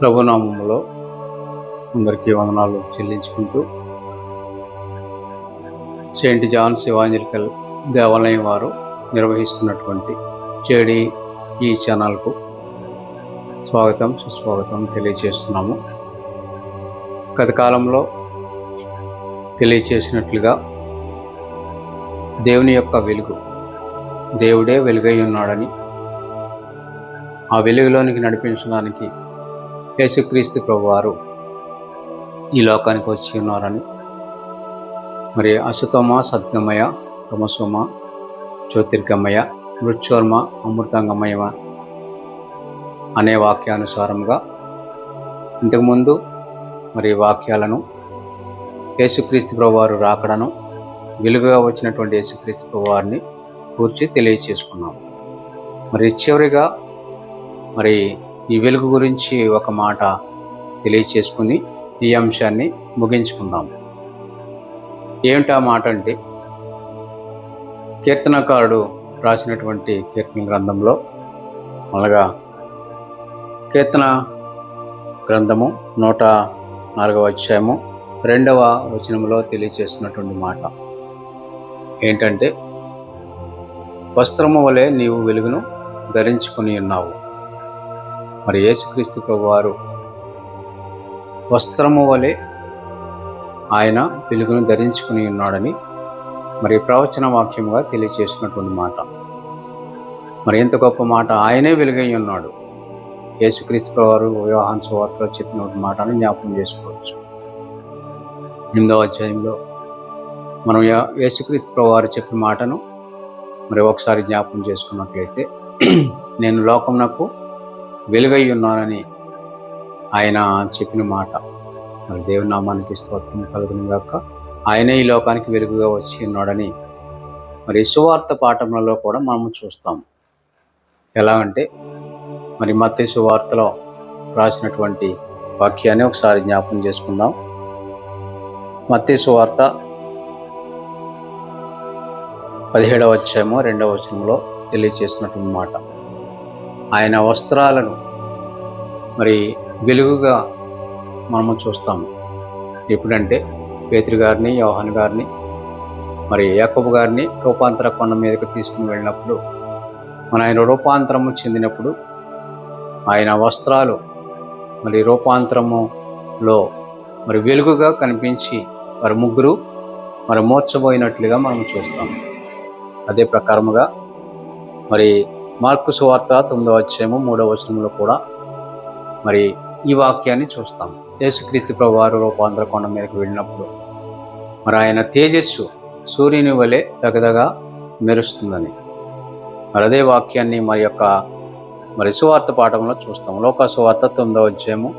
ప్రభునామములో అందరికీ వందనాలు చెల్లించుకుంటూ Saint Johne's evangelical దేవాలయం వారు నిర్వహిస్తున్నటువంటి జేడి ఈ ఛానల్కు స్వాగతం సుస్వాగతం తెలియజేస్తున్నాము. గత కాలంలో తెలియచేసినట్లుగా దేవుని యొక్క వెలుగు, దేవుడే వెలుగై ఉన్నాడని, ఆ వెలుగులోనికి నడిపించడానికి యేసుక్రీస్తు ప్రభువారు ఈ లోకానికి వచ్చి ఉన్నారని, మరి అసతోమ సత్యమయ, తమసోమ జ్యోతిర్గమయ, మృత్యోర్మ అమృతాంగమయ అనే వాక్యానుసారంగా ఇంతకుముందు మరి వాక్యాలను యేసుక్రీస్తు ప్రభువారు రాకడను, వెలుగుగా వచ్చినటువంటి యేసుక్రీస్తు ప్రభువారిని కూర్చి తెలియచేసుకున్నాం. మరి చివరిగా మరి ఈ వెలుగు గురించి ఒక మాట తెలియచేసుకుని ఈ అంశాన్ని ముగించుకుందాం. ఏమిటా మాట అంటే, కీర్తనకారుడు రాసినటువంటి కీర్తన గ్రంథంలో, అనగా కీర్తన గ్రంథము 104వ అధ్యాయము 2వ వచనంలో తెలియచేస్తున్నటువంటి మాట ఏంటంటే, వస్త్రము వలె నీవు వెలుగును ధరించుకొని ఉన్నావు. మరి యేసుక్రీస్తు ప్రభువారు వస్త్రము వలె ఆయన వెలుగును ధరించుకుని ఉన్నాడని మరి ప్రవచన వాక్యముగా తెలియచేసినటువంటి మాట. మరి ఎంత గొప్ప మాట! ఆయనే వెలుగై ఉన్నాడు. యేసుక్రీస్తు ప్రభువారు యోహాను సువార్తలో చెప్పిన మాటను జ్ఞాపకం చేసుకోవచ్చు. 8వ అధ్యాయంలో మనం యేసుక్రీస్తు ప్రభువారు చెప్పిన మాటను మరి ఒకసారి జ్ఞాపకం చేసుకున్నట్లయితే, నేను లోకమునకు వెలుగై ఉన్నానని ఆయన చెప్పిన మాట. మరి దేవుని నామానికి స్తోత్రం కలుగును గాక. ఆయనే ఈ లోకానికి వెలుగుగా వచ్చి ఉన్నాడని మరి సువార్త పాఠములలో కూడా మనము చూస్తాం. ఎలా అంటే, మరి మత్తయి సువార్తలో రాసినటువంటి వాక్యాన్ని ఒకసారి జ్ఞాపకం చేసుకుందాం. మత్తయి సువార్త 17వ అధ్యాయము 2వ వచనంలో తెలియచేసినటువంటి మాట, ఆయన వస్త్రాలను మరి వెలుగుగా మనము చూస్తాము. ఎప్పుడంటే పేతురు గారిని, యోహాను గారిని, మరి యాకోబు గారిని రూపాంతర కొండ మీదకు తీసుకుని వెళ్ళినప్పుడు, మన ఆయన రూపాంతరము చెందినప్పుడు ఆయన వస్త్రాలు మరి రూపాంతరములో మరి వెలుగుగా కనిపించి వారి ముగ్గురు మరి మూర్చబోయినట్లుగా మనం చూస్తాము. అదే ప్రకారముగా మరి మార్కు సువార్త 9వ అధ్యాయము 3వ వచనంలో కూడా మరి ఈ వాక్యాన్ని చూస్తాం. యేసుక్రీస్తు ప్రభువారు రూపాంతర కొండ మీదకి వెళ్ళినప్పుడు మరి ఆయన తేజస్సు సూర్యుని వలె దగదగా మెరుస్తుందని మరి అదే వాక్యాన్ని మరి సువార్త పాఠంలో చూస్తాం. లోకా సువార్త 9వ అధ్యాయము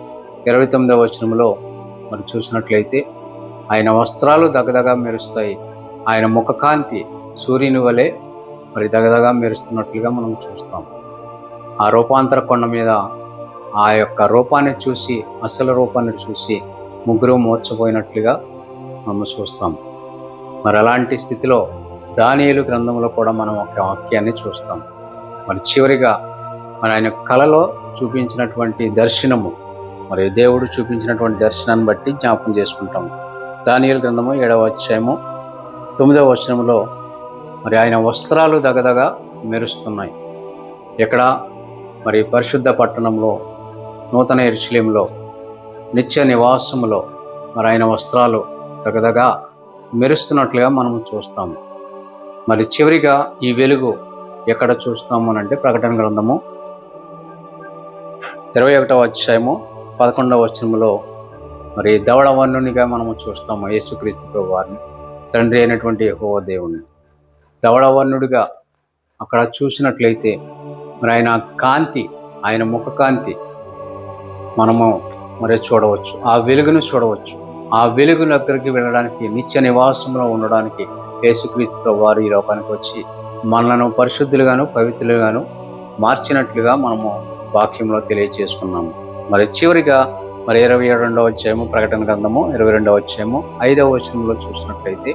29వ వచనంలో మరి చూసినట్లయితే, ఆయన వస్త్రాలు దగదగా మెరుస్తాయి, ఆయన ముఖకాంతి సూర్యుని వలె మరి దగదగా మెరుస్తున్నట్లుగా మనం చూస్తాం. ఆ రూపాంతర కొండ మీద ఆ యొక్క రూపాన్ని చూసి, అసలు రూపాన్ని చూసి ముగ్గురు మూర్చపోయినట్లుగా మనం చూస్తాం. మరి అలాంటి స్థితిలో దానియేలు గ్రంథంలో కూడా మనం ఒక వాక్యాన్ని చూస్తాం. మరి చివరిగా మరి ఆయన కలలో చూపించినటువంటి దర్శనము, మరి దేవుడు చూపించినటువంటి దర్శనాన్ని బట్టి జ్ఞాపకం చేసుకుంటాం. దానియేలు గ్రంథము 7వ అధ్యాయము 9వ వచనంలో మరి ఆయన వస్త్రాలు దగదగా మెరుస్తున్నాయి. ఎక్కడ? మరి పరిశుద్ధ పట్టణంలో, నూతన యెరూషలేములో, నిత్య నివాసములో మరి ఆయన వస్త్రాలు దగదగా మెరుస్తున్నట్లుగా మనం చూస్తాము. మరి చివరిగా ఈ వెలుగు ఎక్కడ చూస్తాము అనంటే, ప్రకటన గ్రంథము 21వ అధ్యాయము 11వ వచనములో మరి ధవళవర్ణునిగా మనము చూస్తాము యేసుక్రీస్తు ప్రభువారిని, తండ్రి అయినటువంటి యెహోవా దేవుని ధవళవర్ణుడిగా అక్కడ చూసినట్లయితే మరి ఆయన కాంతి, ఆయన ముఖకాంతి మనము మరి చూడవచ్చు, ఆ వెలుగును చూడవచ్చు. ఆ వెలుగు దగ్గరికి వెళ్ళడానికి, నిత్య నివాసంలో ఉండడానికి యేసుక్రీస్తు ప్రభువారు ఈ లోకానికి వచ్చి మనలను పరిశుద్ధులుగాను పవిత్రులుగాను మార్చినట్లుగా మనము వాక్యంలో తెలియజేసుకున్నాము. మరి చివరిగా మరి 22వ అధ్యాయము ప్రకటన గ్రంథము 22వ అధ్యాయము 5వ వచనంలో చూసినట్లయితే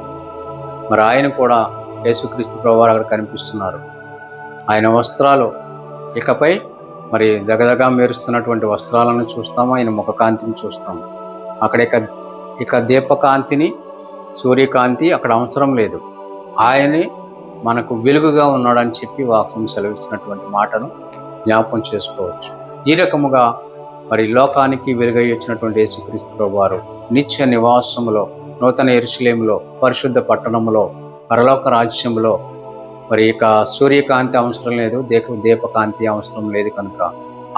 మరి ఆయన కూడా యేసుక్రీస్తు ప్రభువారు అక్కడ కనిపిస్తున్నారు. ఆయన వస్త్రాలు ఇకపై మరి దగదగా మెరుస్తున్నటువంటి వస్త్రాలను చూస్తాము, ఆయన ముఖకాంతిని చూస్తాము. అక్కడ ఇక దీపకాంతిని, సూర్యకాంతి అక్కడ అవసరం లేదు. ఆయనే మనకు వెలుగుగా ఉన్నాడని చెప్పి వాక్యం సెలవిచ్చినటువంటి మాటను జ్ఞాపకం చేసుకోవచ్చు. ఈ రకముగా మరి లోకానికి వెలుగై వచ్చినటువంటి యేసుక్రీస్తు వారు నిత్య నివాసములో, నూతన యెరూషలేములో, పరిశుద్ధ పట్టణములో, పరలోక రాజ్యంలో మరి ఇక సూర్యకాంతి అవసరం లేదు, దీపకాంతి అవసరం లేదు కనుక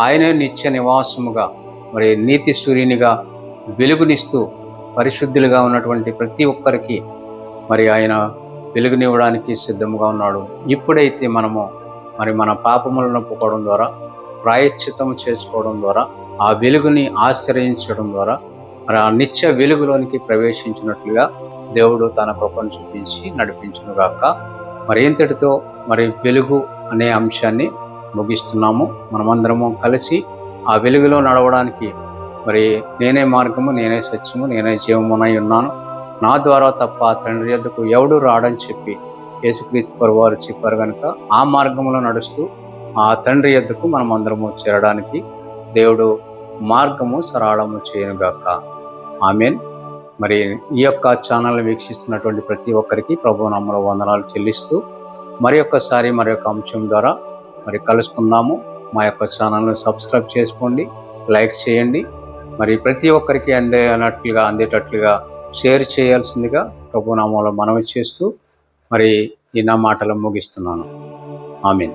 ఆయనే నిత్య నివాసముగా మరి నీతి సూర్యునిగా వెలుగునిస్తూ పరిశుద్ధులుగా ఉన్నటువంటి ప్రతి ఒక్కరికి మరి ఆయన వెలుగునివ్వడానికి సిద్ధంగా ఉన్నాడు. ఇప్పుడైతే మనము మరి మన పాపములను ఒప్పుకోవడం ద్వారా, ప్రాయశ్చిత్తము చేసుకోవడం ద్వారా, ఆ వెలుగుని ఆశ్రయించడం ద్వారా మరి ఆ నిత్య వెలుగులోనికి ప్రవేశించినట్లుగా దేవుడు తన కృపను చూపించి నడిపించునుగాక. మరి ఇంతటితో మరి వెలుగు అనే అంశాన్ని ముగిస్తున్నాము. మనమందరము కలిసి ఆ వెలుగులో నడవడానికి మరి నేనే మార్గము, నేనే సత్యము, నేనే జీవమునై ఉన్నాను, నా ద్వారా తప్ప తండ్రి యొద్దకు ఎవడు రాడని చెప్పి యేసుక్రీస్తు ప్రభువారు చెప్పారు కనుక ఆ మార్గంలో నడుస్తూ ఆ తండ్రి యొద్దకు మనం అందరము చేరడానికి దేవుడు మార్గము సరళము చేయనుగాక. ఆమేన్. మరి ఈ యొక్క ఛానల్ని వీక్షిస్తున్నటువంటి ప్రతి ఒక్కరికి ప్రభు నామములో వందనాలు చెల్లిస్తూ మరి యొక్క అంశం ద్వారా మరి కలుసుకుందాము. మా యొక్క ఛానల్ని సబ్స్క్రైబ్ చేసుకోండి, లైక్ చేయండి, మరి ప్రతి ఒక్కరికి అందేటట్లుగా షేర్ చేయాల్సిందిగా ప్రభు నామములో మనవి చేస్తూ మరి ఈ నా మాటలు ముగిస్తున్నాను. ఆమేన్.